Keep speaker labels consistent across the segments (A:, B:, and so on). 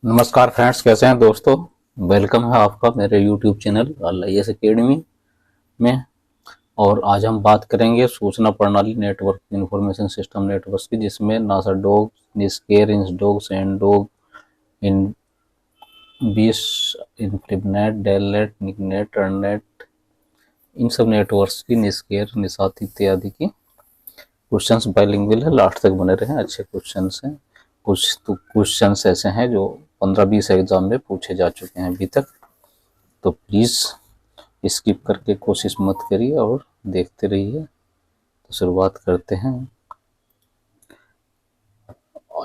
A: नमस्कार फ्रेंड्स, कैसे हैं दोस्तों। वेलकम है आपका मेरे यूट्यूब चैनल IAS एकेडमी में। और आज हम बात करेंगे सूचना प्रणाली नेटवर्क इंफॉर्मेशन सिस्टम नेटवर्क की, जिसमें नासा डॉग, निस्केर, इंसडॉग, सैंडडॉग, इन बीस, इनफ्लिबनेट, डेलनेट, निकनेट, टर्ननेट, इन सब नेटवर्क्स की, निस्केर, निशात इत्यादि की क्वेश्चंस बाइलिंगुअल है। लास्ट तक बने रहे, अच्छे क्वेश्चंस हैं। कुछ तो क्वेश्चंस ऐसे हैं जो 15-20 एग्जाम में पूछे जा चुके हैं अभी तक, तो प्लीज़ स्किप करके कोशिश मत करिए और देखते रहिए। तो शुरुआत करते हैं।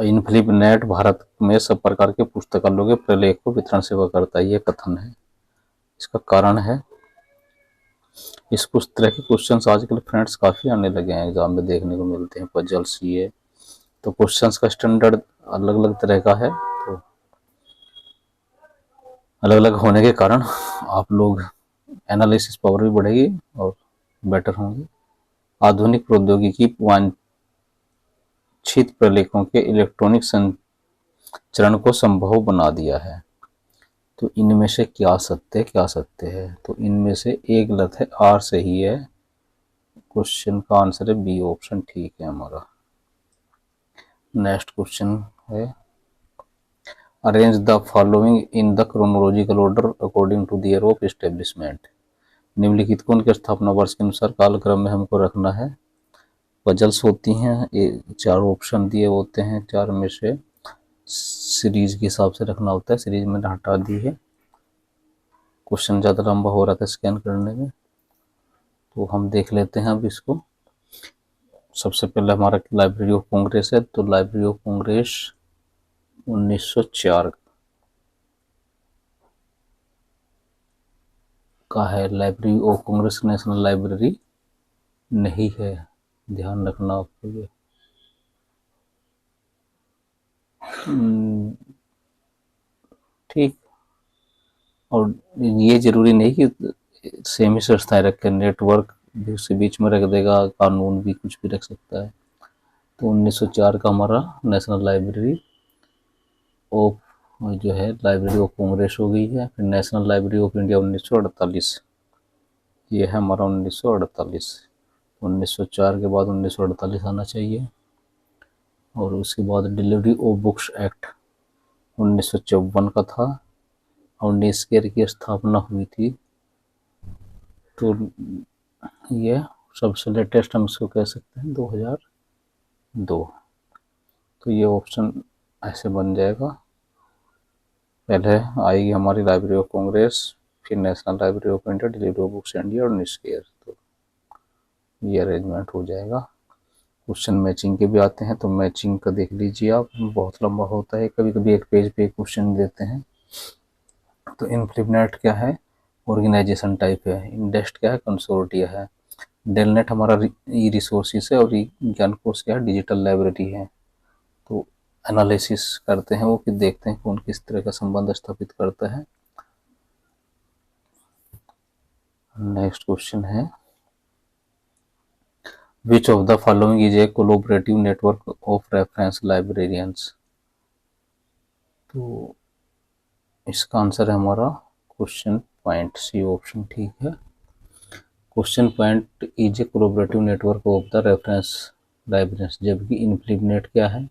A: इनफ्लिबनेट भारत में सब प्रकार के पुस्तकालयों के प्रलेख को वितरण सेवा करता है, ये कथन है। इसका कारण है, इस कुछ तरह के क्वेश्चंस आजकल फ्रेंड्स काफ़ी आने लगे हैं, एग्जाम में देखने को मिलते हैं, पजल्स ये। तो क्वेश्चंस का स्टैंडर्ड अलग अलग तरह का है, तो अलग अलग होने के कारण आप लोग एनालिसिस पावर भी बढ़ेगी और बेटर होंगे। आधुनिक प्रौद्योगिकी वांछित प्रलेखों के इलेक्ट्रॉनिक संचरण को संभव बना दिया है। तो इनमें से क्या सत्य है? तो इनमें से एक गलत है, आर सही है। क्वेश्चन का आंसर है बी ऑप्शन, ठीक है हमारा। नेक्स्ट क्वेश्चन है, arrange the following in the chronological order according to the year of establishment. निम्नलिखित को उनके स्थापना वर्ष के अनुसार कालक्रम में हमको रखना है। पजल्स होती हैं, चार ऑप्शन दिए होते हैं, चार में से सीरीज के हिसाब से रखना होता है। सीरीज मैंने हटा दी है, क्वेश्चन ज़्यादा लंबा हो रहा था स्कैन करने में, तो हम देख लेते हैं अब इसको। सबसे पहले हमारा लाइब्रेरी ऑफ कांग्रेस है, तो लाइब्रेरी ऑफ कांग्रेस 1904 का है। Library of Congress national library नहीं है, ध्यान रखना आपको ये। ठीक, और ये जरूरी नहीं कि सेम ही संस्थाएं रखें, नेटवर्क भी उसके बीच में रख देगा, कानून भी कुछ भी रख सकता है। तो 1904 का हमारा नेशनल लाइब्रेरी ऑफ जो है लाइब्रेरी ऑफ कांग्रेस हो गई है। फिर नेशनल लाइब्रेरी ऑफ इंडिया 1948, ये है हमारा 1948। 1904 के बाद 1948 आना चाहिए। और उसके बाद डिलीवरी ऑफ बुक्स एक्ट 1954 का था, और नेस्केर की स्थापना हुई थी। तो ये सबसे लेटेस्ट हम इसको कह सकते हैं 2002। तो ये ऑप्शन ऐसे बन जाएगा, पहले आएगी हमारी लाइब्रेरी ऑफ कांग्रेस, फिर national library of India, delivery of books India और नेस्केर। तो ये अरेंजमेंट हो जाएगा। क्वेश्चन मैचिंग के भी आते हैं, तो मैचिंग का देख लीजिए आप, बहुत लंबा होता है, कभी कभी एक पेज पे एक क्वेश्चन देते हैं। तो इनफ्लिबनेट क्या है? ऑर्गेनाइजेशन टाइप है। इंडेस्ट क्या है? कंसोर्टिया है। डेलनेट हमारा ई रिसोर्सिस है, और ज्ञान कोश क्या है? डिजिटल लाइब्रेरी है। तो एनालिसिस करते हैं वो, कि देखते हैं कौन किस तरह का संबंध स्थापित करता है। नेक्स्ट क्वेश्चन है, which of the following is a collaborative network of reference librarians. तो इसका आंसर है हमारा क्वेश्चन पॉइंट, सी ऑप्शन, ठीक है। Question point is a collaborative network of the reference librarians, जबकि इनफ्लिबनेट क्या है?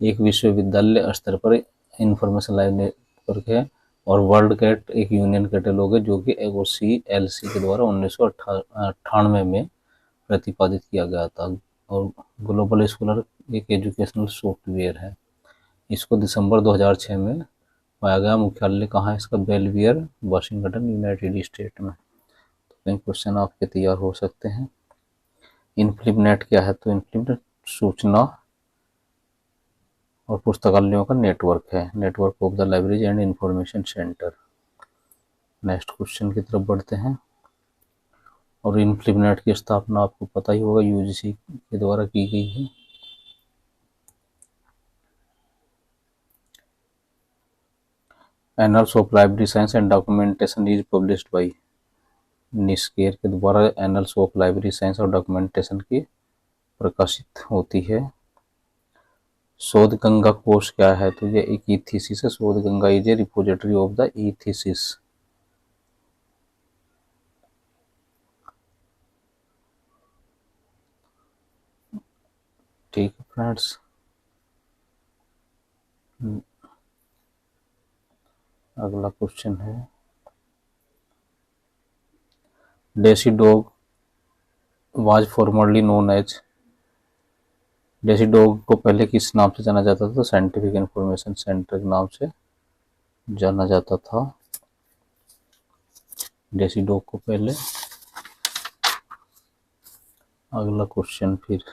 A: एक विश्वविद्यालय स्तर पर इंफॉर्मेशन लाइब्रेरी नेटवर्क है। और वर्ल्ड कैट एक यूनियन कैटलॉग है, जो कि OCLC के द्वारा 1998 में प्रतिपादित किया गया था। और ग्लोबल स्कॉलर एक एजुकेशनल सॉफ्टवेयर है। इसको दिसंबर 2006 में पाया गया। मुख्यालय कहाँ है इसका? बेलवियर, वाशिंगटन, यूनाइटेड स्टेट में। तो कई क्वेश्चन आपके तैयार हो सकते हैं। इनफ्लिबनेट क्या है? तो इनफ्लिबनेट सूचना और पुस्तकालयों का नेटवर्क है, network of the library and information centre. Next question की तरफ बढ़ते हैं। और इनफ्लिबनेट की स्थापना आपको पता ही होगा, UGC के द्वारा की गई है। Annuls of library science and documentation is published by, निस्केर के द्वारा एनल्स ऑफ लाइब्रेरी साइंस और डॉक्यूमेंटेशन की प्रकाशित होती है। शोध गंगा कोश क्या है? तो ये एक ई थीसिस है। Shodhganga is a repository of the e thesis. ठीक है फ्रेंड्स, अगला क्वेश्चन है, DESIDOC was formerly known as. DESIDOC को पहले किस नाम से जाना जाता था? तो साइंटिफिक इंफॉर्मेशन सेंटर के नाम से जाना जाता था डेसी डॉग को पहले। अगला क्वेश्चन फिर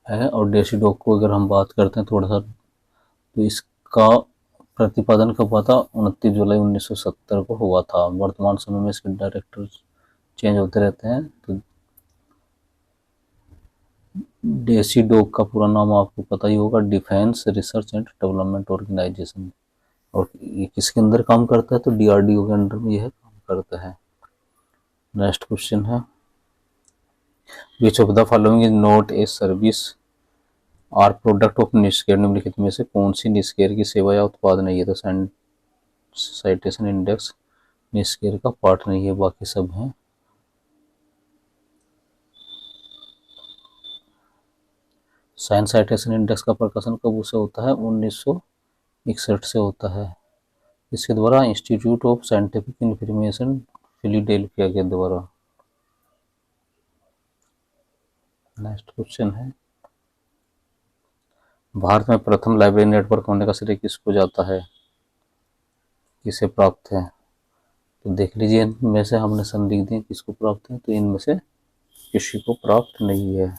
A: है, और डेसी डॉग को अगर हम बात करते हैं थोड़ा सा, तो इसका प्रतिपादन कब हुआ था? 29 जुलाई 1970 को हुआ था। वर्तमान समय में इसके डायरेक्टर चेंज होते रहते हैं। तो डेसी डॉग का पूरा नाम आपको पता ही होगा, defence research and development organisation. और ये किसके अंदर काम करता है? तो डीआरडीओ के अंडर में यह काम करता है। नेक्स्ट क्वेश्चन है, which of the following is not a service or product of निष्क्रिय। निम्नलिखित में से कौन सी निष्क्रिय की सेवा या उत्पाद नहीं है? तो साइटेशन इंडेक्स निष्क्रिय का पार्ट नहीं है, बाकी सब हैं। साइंस साइटेशन इंडेक्स का प्रकाशन कब से होता है? 1961 से होता है। इसके द्वारा institute of scientific information Philadelphia के द्वारा। नेक्स्ट क्वेश्चन है, भारत में प्रथम लाइब्रेरी नेटवर्क होने का श्रेय किसको जाता है? किसे प्राप्त है? तो देख लीजिए, इनमें से हमने सन लिख दिए किसको प्राप्त है, तो इनमें से किसी को प्राप्त नहीं है।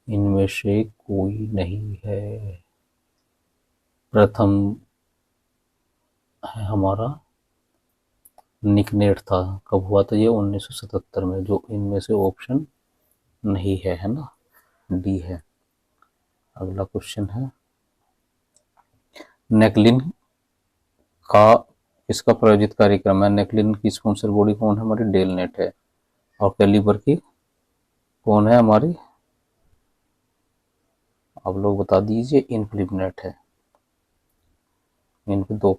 A: इनमें से कोई नहीं है। प्रथम है हमारा निकनेट था। कब हुआ था ये? 1977 में। जो इनमें से ऑप्शन नहीं है ना, डी है। अगला क्वेश्चन है, नेकलिन का किसका प्रायोजित कार्यक्रम है? नेकलिन की स्पॉन्सर बॉडी कौन है? हमारी डेल नेट है। और कैलिबर की कौन है हमारी? आप लोग बता दीजिए। इनफ्लिप नेट है। इन पे दो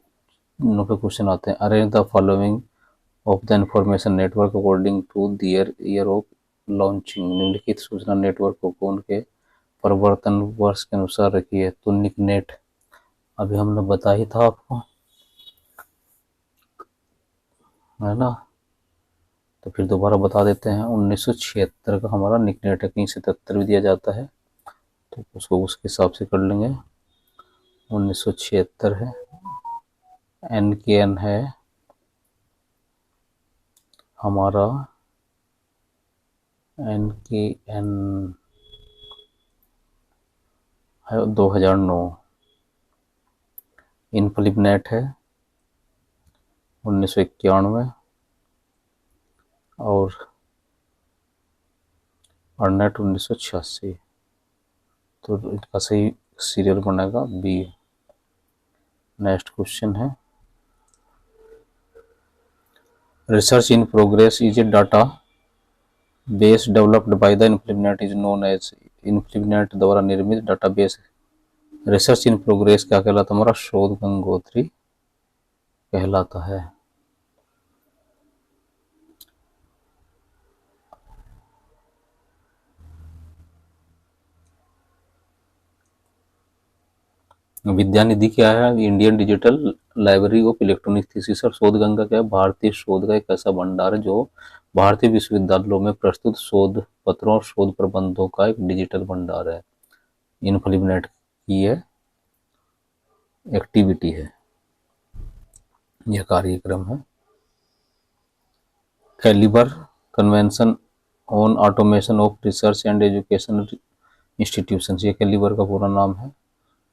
A: पे क्वेश्चन आते हैं, arrange the following of the information network according to their year of launching. निम्नलिखित सूचना नेटवर्क को कौन के परिवर्तन वर्ष के अनुसार रखी है? तो निकनेट अभी हमने बता ही था आपको, है ना। तो फिर दोबारा बता देते हैं, 1976 का हमारा निकनेट है। कहीं 77 भी दिया जाता है तो उसको उसके हिसाब से कर लेंगे। 1976 है। NKN है हमारा, NKN है 2009। इनफ्लिप नेट है 1991 और अर्नेट 1986। तो इनका सही सीरियल बनेगा बी। नेक्स्ट क्वेश्चन है, research in progress is a database developed by the INFLIBNET is known as. INFLIBNET द्वारा निर्मित डाटाबेस रिसर्च इन प्रोग्रेस क्या कहलाता? हमारा शोध गंगोत्री कहलाता है। विद्या निधि क्या है? Indian digital library of electronic thesis. और शोध गंगा क्या है? भारतीय शोध का एक ऐसा भंडार है जो भारतीय विश्वविद्यालयों में प्रस्तुत शोध पत्रों और शोध प्रबंधों का एक डिजिटल भंडार है। इनफ्लिपनेट की है एक्टिविटी है, यह कार्यक्रम है। CALIBER convention on automation of research and education institution, ये कैलिबर का पूरा नाम है।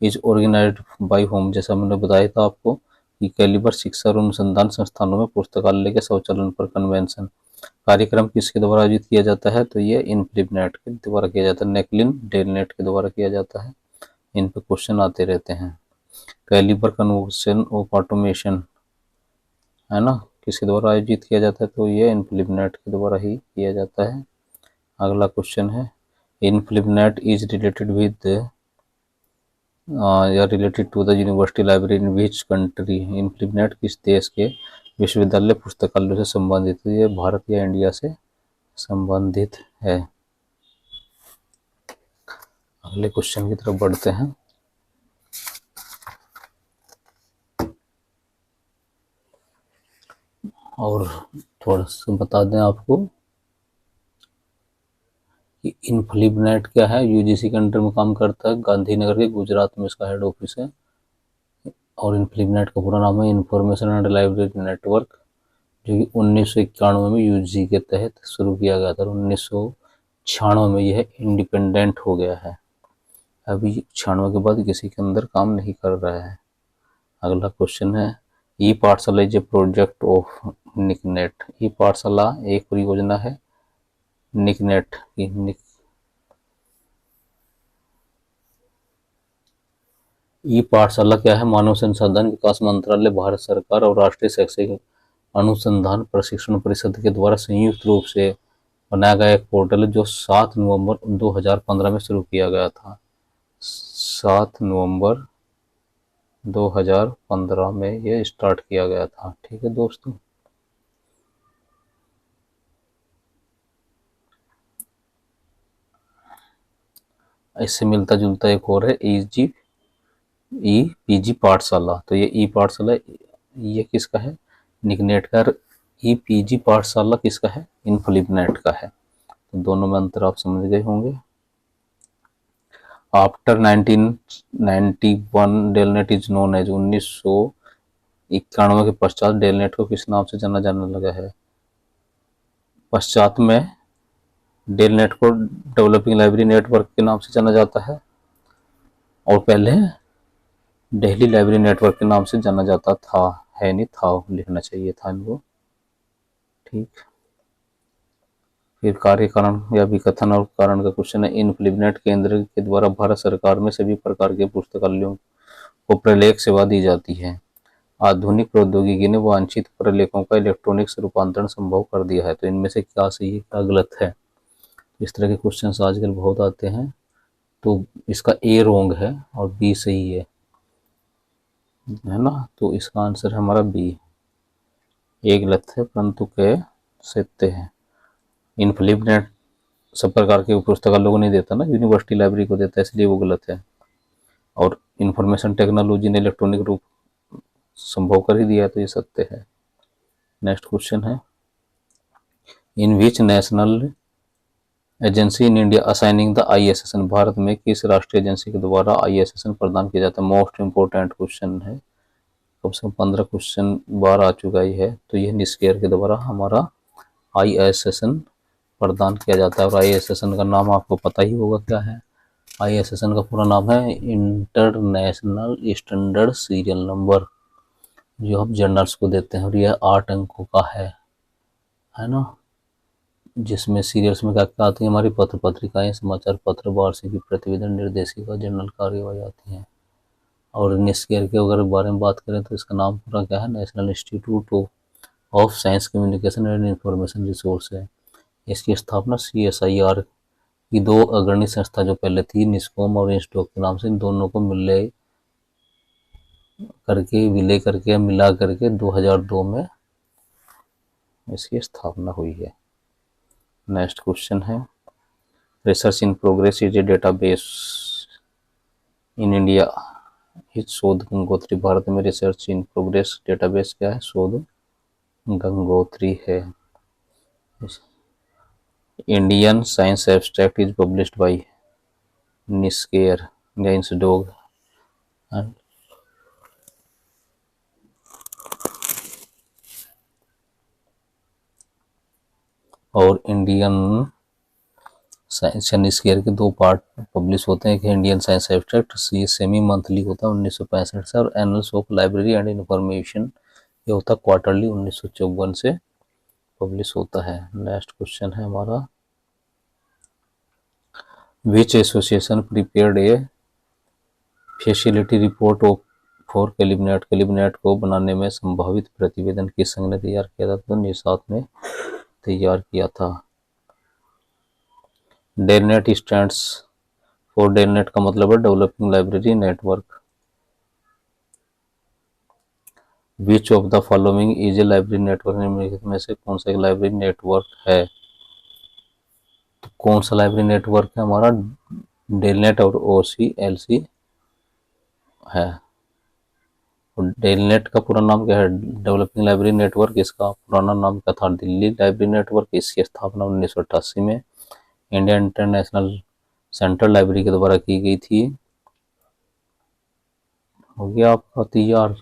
A: इज ऑर्गेनाइज्ड बाय होम, जैसा मैंने बताया था आपको कि कैलिबर शिक्षा और अनुसंधान संस्थानों में पुस्तकालय के संचालन पर कन्वेंशन कार्यक्रम किसके द्वारा आयोजित किया जाता है? तो ये इनफ्लिपनेट के द्वारा किया जाता है। नेकलिन डेलनेट के द्वारा किया जाता है। इन पे क्वेश्चन आते रहते हैं। कैलिपर कन्वर्जन ऑफ ऑटोमेशन, है ना, किसके द्वारा आयोजित किया जाता है, तो ये इनफ्लिपनेट के द्वारा ही किया जाता है। अगला क्वेश्चन है, इनफ्लिपनेट इज रिलेटेड विद या related to the university library in which country. INFLIBNET किस देश के विश्वविद्यालय पुस्तकालय से संबंधित है, ये भारत या इंडिया से संबंधित है। अगले क्वेश्चन की तरफ बढ़ते हैं। और थोड़ा सा बता दें आपको कि इनफ्लिपनेट क्या है, यूजीसी के अंडर में काम करता है, गांधीनगर के गुजरात में इसका हेड ऑफिस है। और इनफ्लिपनेट का पूरा नाम है इंफॉर्मेशन एंड लाइब्रेरी नेटवर्क, जो कि 1991 में यूजीसी के तहत शुरू किया गया था। 1996 में यह इंडिपेंडेंट हो गया है। अभी 96 के बाद किसी के अंदर काम नहीं कर रहा है। अगला क्वेश्चन है, ई पाठशाला is a project of NICNET. ई पाठशाला एक परियोजना है निकनेट की। ई पाठशाला क्या है, मानव संसाधन विकास मंत्रालय, भारत सरकार और राष्ट्रीय शैक्षिक अनुसंधान प्रशिक्षण परिषद के द्वारा संयुक्त रूप से बनाया गया एक पोर्टल है, जो 7 नवंबर 2015 में शुरू किया गया था। 7 नवंबर 2015 में यह स्टार्ट किया गया था। ठीक है दोस्तों। इससे मिलता जुलता एक और है ई पीजी पाठशाला। तो ये ई पाठशाला ये किसका है, निकनेट का। ई पीजी पाठशाला किसका है, इनफ्लिपनेट का है। तो दोनों में अंतर आप समझ गए होंगे। After 1991 DELNET is known as. 1991 के पश्चात डेलनेट को किस नाम से जाना जाने लगा है। पश्चात में डेलनेट को डेवलपिंग लाइब्रेरी नेटवर्क के नाम से जाना जाता है, और पहले दिल्ली लाइब्रेरी नेटवर्क के नाम से जाना जाता था। है नहीं था, लिखना चाहिए था इनको। ठीक। फिर कार्य कारण या विकथन और कारण का क्वेश्चन है, इनफ्लिपनेट केंद्र के द्वारा भारत सरकार में सभी प्रकार के पुस्तकालयों को प्रलेख सेवा दी जाती है। आधुनिक प्रौद्योगिकी ने वांछित प्रलेखों का इलेक्ट्रॉनिक रूपांतरण संभव कर दिया है। तो इनमें से क्या सही है, क्या गलत है। इस तरह के क्वेश्चंस आजकल बहुत आते हैं। तो इसका ए रोंग है और बी सही है ना। तो इसका आंसर है हमारा बी। ए गलत है परंतु के सत्य है। इनफ्लिपनेट सब प्रकार के पुस्तकालयों को नहीं देता ना, यूनिवर्सिटी लाइब्रेरी को देता है, इसलिए वो गलत है। और इंफॉर्मेशन टेक्नोलॉजी ने इलेक्ट्रॉनिक रूप संभव कर ही दिया, तो ये सत्य है। नेक्स्ट क्वेश्चन है, in which national agency in India assigning the ISSN। भारत में किस राष्ट्रीय एजेंसी के द्वारा ISSN प्रदान किया जाता है। मोस्ट इंपोर्टेंट क्वेश्चन है, कम से कम 15 क्वेश्चन बार आ चुका ही है। तो यह निस्केयर के द्वारा हमारा ISSN प्रदान किया जाता है। और ISSN का नाम आपको पता ही होगा क्या है। ISSN का पूरा नाम है इंटरनेशनल स्टैंडर्ड सीरियल नंबर, जो हम जर्नल्स को देते हैं। और यह 8 अंकों का है ना, जिसमें सीरियल्स में क्या क्या आती है, हमारी पत्र पत्रिकाएं, समाचार पत्र, वार्षिकी, प्रतिवेदन, निर्देशिका, जनरल कार्यवाही आती हैं। और निस्केयर के अगर बारे में बात करें तो इसका नाम पूरा क्या है, national institute of science communication and information resource है। इसकी स्थापना CSIR की 2 अग्रणी संस्था जो पहले थी, निस्कॉम और इंस्टॉक के नाम से, इन दोनों को विलय करके मिला करके 2002 में इसकी स्थापना हुई है। नेक्स्ट क्वेश्चन है, research in progress is A database in India is शोध गंगोत्री। भारत में रिसर्च इन प्रोग्रेस डेटाबेस क्या है, शोध गंगोत्री है। Indian science abstract is published by NISCAIR या इंसडोग। और इंडियन साइंस निस्केयर के 2 पार्ट पब्लिश होते हैं। एक इंडियन साइंस एब्स्ट्रैक्ट, ये सेमी मंथली होता है 1965 से, और annuals of library and information ये होता है क्वार्टरली 1954 से पब्लिश होता है। नेक्स्ट क्वेश्चन है हमारा, which association prepared a facility report for cabinet को बनाने में संभावित प्रतिवेदन किस संघ ने तैयार किया था? तो निषाद ने तैयार किया था। डेलनेट स्टैंड्स फॉर डेलनेट का मतलब है developing library network. Which of the following is a library network? निम्नलिखित में से कौन सा एक लाइब्रेरी नेटवर्क है? तो कौन सा लाइब्रेरी नेटवर्क है हमारा? डेलनेट और OCLC है। डेलनेट का पूरा नाम क्या है? Developing library network. इसका पुराना नाम क्या था? Delhi library network. इसकी स्थापना 1988 में इंडिया इंटरनेशनल सेंट्रल लाइब्रेरी के द्वारा की गई थी। हो गया आपका तैयार।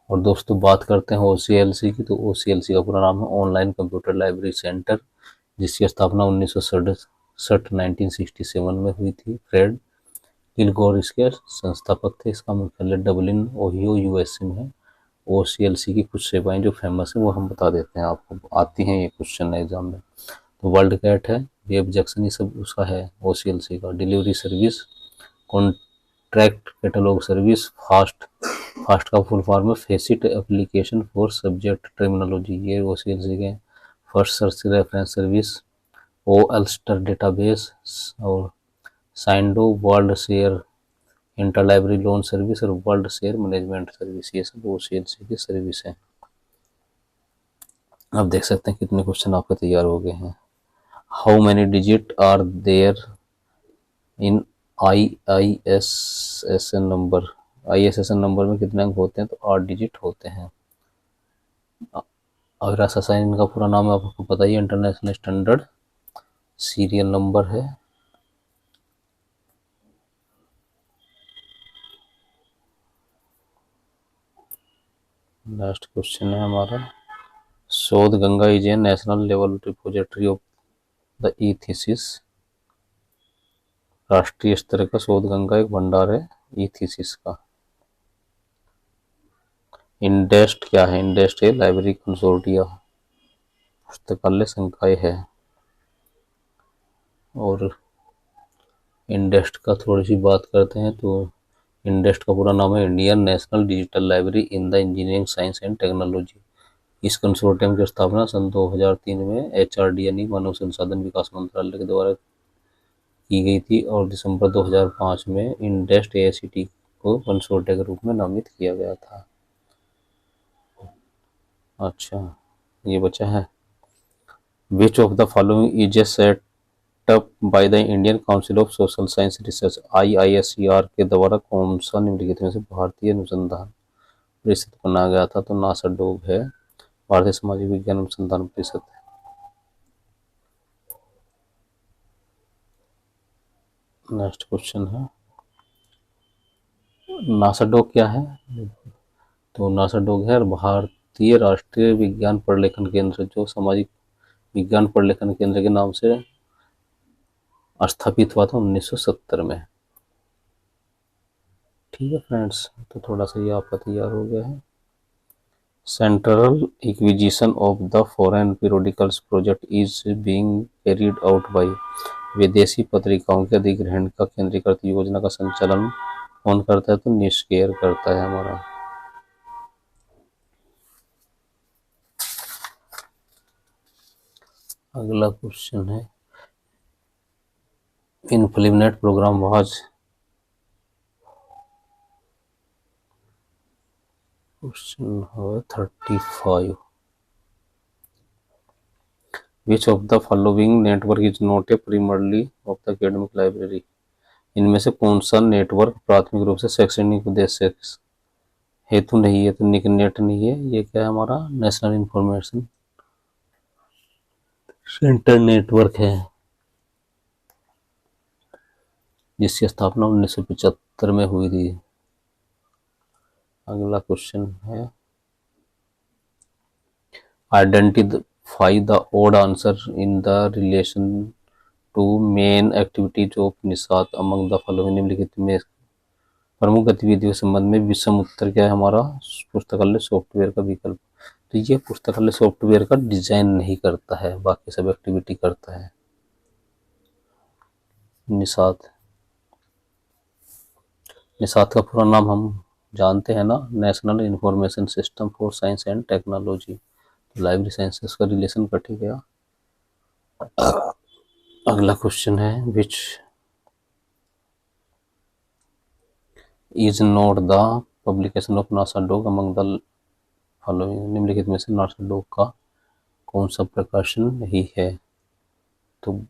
A: और दोस्तों बात करते हैं OCLC की, तो OCLC का पूरा नाम है ऑनलाइन कंप्यूटर लाइब्रेरी सेंटर, जिसकी स्थापना 1967 में हुई थी। फ्रेड किलगोर इसके संस्थापक थे। इसका मुख्यालय डबलिन ओहियो USA में है। OCLC की कुछ सेवाएं जो फेमस है वो हम बता देते हैं, आपको आती हैं ये क्वेश्चन एग्जाम में। तो वर्ल्ड कैट है, वेब जंक्शन, ये सब उसका है OCLC का। Delivery service, contract catalogue service, FAST का फुल फॉर्म है faceted application for subject terminology, ये OCLC के। FirstSearch reference service, OELSTER database, और साइंडो WorldShare interlibrary loan service, और वर्ल्ड शेयर मैनेजमेंट सर्विस, ये सब OCLC की सर्विस है। अब देख सकते हैं कितने क्वेश्चन आपके तैयार हो गए हैं। How many digit are there in IISSN number? ISSN number में कितने अंक होते हैं? तो 8 डिजिट होते हैं। अगर ISSN का पूरा नाम है आपको पता ही है, इंटरनेशनल स्टैंडर्ड सीरियल नंबर है। लास्ट क्वेश्चन है हमारा, शोध Ganga is A national level repository of the e thesis. राष्ट्रीय स्तर का शोध गंगा एक भंडार है ई थीसिस का। इंडेस्ट क्या है? इंडेस्ट है लाइब्रेरी कंसोर्टिया, पुस्तकालय संकाय है। और इंडेस्ट का थोड़ी सी बात करते हैं, तो इंडेस्ट का पूरा नाम है Indian national digital library in the engineering science and technology. इस कंसोर्टियम की स्थापना सन 2003 में HRD यानी मानव संसाधन विकास मंत्रालय के द्वारा की गई थी, और दिसंबर 2005 में इंडेस्ट AICT को कंसोर्टिया के रूप में नामित किया गया था। अच्छा, ये बचा है, which of the following is a set up by the Indian council of social science research, IISER के द्वारा कौन सा निम्नलिखित में से भारतीय अनुसंधान परिषद बनाया गया था? तो नासाडोग है, भारतीय सामाजिक विज्ञान अनुसंधान परिषद। नेक्स्ट क्वेश्चन है, नासाडोग क्या है? तो नासाडोग है भारतीय राष्ट्रीय विज्ञान प्रलेखन केंद्र, जो सामाजिक विज्ञान प्रलेखन केंद्र के नाम से स्थापित हुआ था 1970 में। ठीक है फ्रेंड्स, तो थोड़ा सा ये आपका तैयार हो गया है। Central acquisition of the foreign periodicals project is being carried out by, विदेशी पत्रिकाओं के अधिग्रहण का केंद्रीकृत योजना का संचालन कौन करता है? तो निष्केयर करता है हमारा। अगला क्वेश्चन है, इनफ्लिनेट प्रोग्राम वाज, क्वेश्चन है 35, विच of the following network is not A primarily of the academic library? इनमें से कौन सा नेटवर्क प्राथमिक रूप से शैक्षणिक उद्देश्य हेतु नहीं है? तो निकनेट नहीं है, ये क्या है हमारा? नेशनल इंफॉर्मेशन सेंटर नेटवर्क है, जिसकी स्थापना 1975 में हुई थी। अगला क्वेश्चन है, identify the odd answer in the relation to main activities of निषाद अमंग द फॉलोइंग। निम्नलिखित में प्रमुख गतिविधियों के संबंध में विषम उत्तर क्या है हमारा? पुस्तकालय सॉफ्टवेयर का विकल्प। तो ये पुस्तकालय सॉफ्टवेयर का डिजाइन नहीं करता है, बाकी सब एक्टिविटी करता है निषाद। निषाद का पूरा नाम हम जानते हैं ना, national information system for science and technology. Library sciences का रिलेशन कट ही गया। अगला क्वेश्चन है, which is not the publication of NASA dog among the following, निम्नलिखित में से नासा डॉग का कौन सा प्रकाशन नहीं है? तो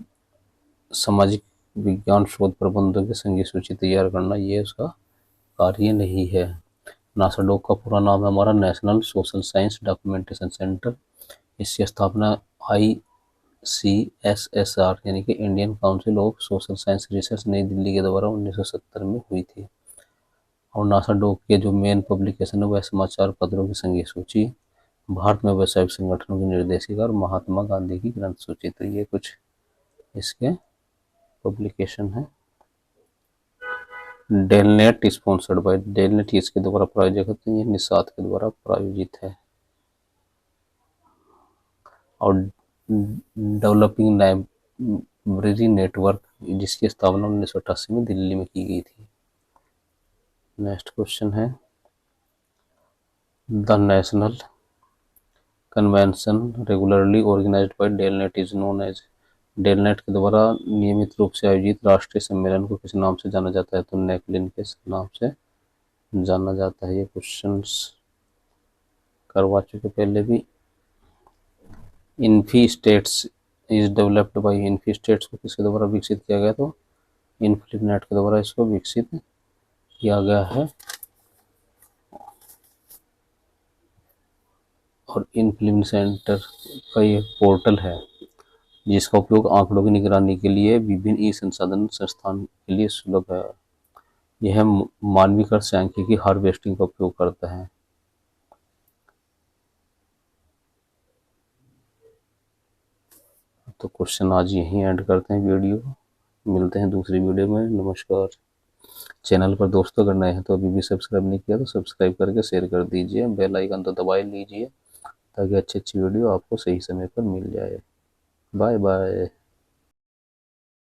A: सामाजिक विज्ञान शोध प्रबंधों की संघीय सूची तैयार करना, ये उसका कार्य नहीं है। नासा डॉग का पूरा नाम है हमारा national social science documentation centre. इसकी स्थापना ICSSR यानी कि Indian council of social science research नई दिल्ली के द्वारा 1970 में हुई थी। और नासा डॉग के जो मेन पब्लिकेशन है वह समाचार पत्रों की संघीय सूची, भारत में व्यावसायिक संगठनों की निर्देशिका और महात्मा गांधी की ग्रंथ सूची। तो ये कुछ इसके पब्लिकेशन है। डेलनेट स्पॉन्सर्ड बाय, डेलनेट इसके द्वारा प्रायोजक है, ये निषाद के द्वारा प्रायोजित है। और डेवलपिंग लाइब्रेरी नेटवर्क, जिसकी स्थापना 1988 में दिल्ली में की गई थी। नेक्स्ट क्वेश्चन है, the national convention regularly organised by DELNET is known as, DELNET के द्वारा नियमित रूप से आयोजित राष्ट्रीय सम्मेलन को किस नाम से जाना जाता है? तो नेकलिन के नाम से जाना जाता है। ये क्वेश्चंस करवा चुके पहले भी। Infy states is developed by, Infy states को किसके द्वारा विकसित किया गया? तो इन्फिनेट के द्वारा इसको विकसित किया गया है। और इन्फ्लिम सेंटर का ये पोर्टल है जिसका उपयोग आंकड़ों की निगरानी के लिए विभिन्न ई संसाधन संस्थान के लिए सुलभ है। यह मानवीकृत सांख्यिकी हार्वेस्टिंग का उपयोग करता है। तो क्वेश्चन आज यहीं एंड करते हैं वीडियो, मिलते हैं दूसरी वीडियो में। नमस्कार। चैनल पर दोस्तों अगर नए हैं तो अभी भी सब्सक्राइब नहीं किया तो सब्सक्राइब करके शेयर कर दीजिए, बेल आइकन तो दबा लीजिए ताकि अच्छी अच्छी वीडियो आपको सही समय पर मिल जाए। Bye bye.